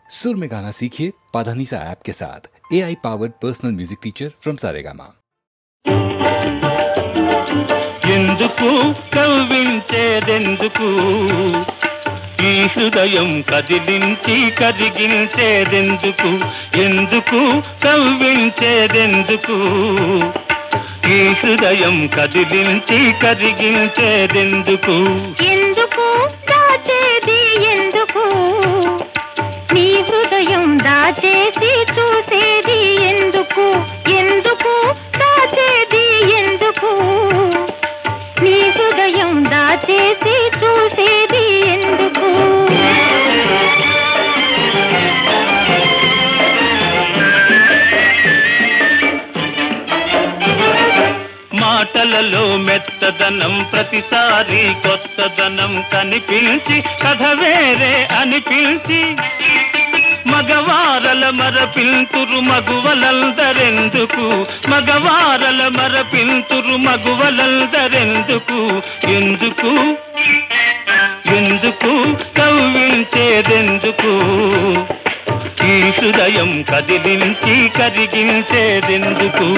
सुर में गाना सीखिए पाधानीसा ऐप के साथ। AI powered personal music teacher from Saregama. ఎందుకు కవ్వించేదెందుకు ఈ హృదయం కదిలించి కరిగించేదెందుకు ఎందుకు కవ్వించేదెందుకు ఈ హృదయం కదిలించి కరిగించేదెందుకు ఎందుకు దాచేది ఎందుకు నీ హృదయం దాచేసి చూసేది ఎందుకు ఎందుకు దాచేది ఎందుకు నీ హృదయం దాచేసి చూసేది ఎందుకు మాటలలో మెత్తదనం ప్రతిసారి కొత్తదనం కనిపించి కథ వేరే అనిపించి మగవారల మరపింతురు మగువలందరెందుకు మగవారల మరపింతురు మగువలందరెందుకు ఎందుకు ఎందుకు కవ్వించేదెందుకు ఈ హృదయం కదిలించి కరిగించేదెందుకు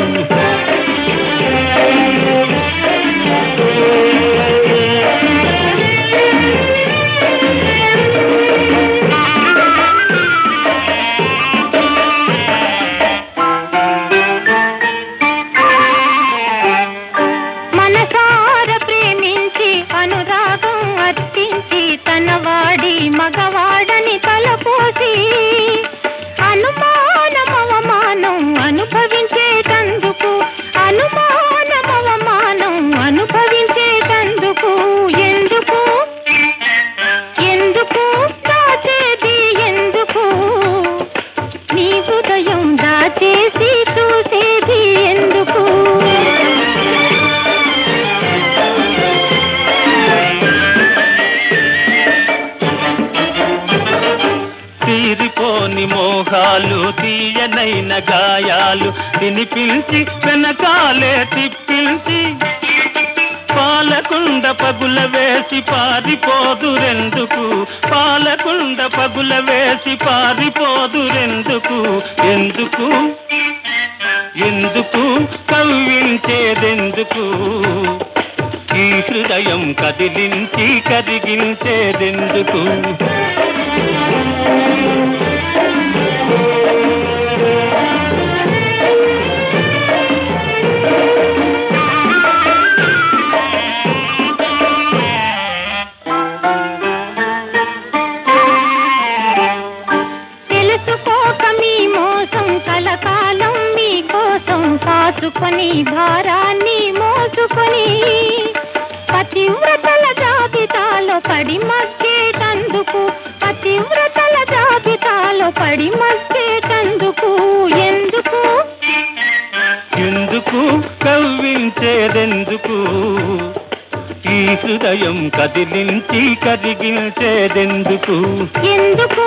మనసార ప్రేమించి అనురాగం అర్పించి తనవాడి మగవాడని తలపోసి అనుమానం అవమానం అనుభవించేటందుకు అనుమానం అవమానం అనుభవించేటందుకు ఎందుకు ఎందుకు దాచేది ఎందుకు నీ హృదయం దాచేసి చూసేది ఎందుకు తీరిపోని మోహాలు తీయనైన గాయాలు వినిపించి వెనకాలే తిప్పించి పాలకుండ పగుల వేసి పారిపోదురెందుకు పాలకుండ పగుల వేసి పారిపోదురెందుకు ఎందుకు ఎందుకు కవ్వించేదెందుకు ఈ హృదయం కదిలించి కరిగించేదెందుకు తెలుసుకోక మీ మోసం కలకాలం మీకోసం కాచుకొని భారాన్ని మోసుకొని పతివ్రతల జాబితాలో పడి మగ్గేటందుకు పతివ్రతల జాబితాలో పడి మగ్గేటందుకు ఎందుకు ఎందుకు కవ్వించేదెందుకు ఈ హృదయం కదిలించి కరిగించేదెందుకు ఎందుకు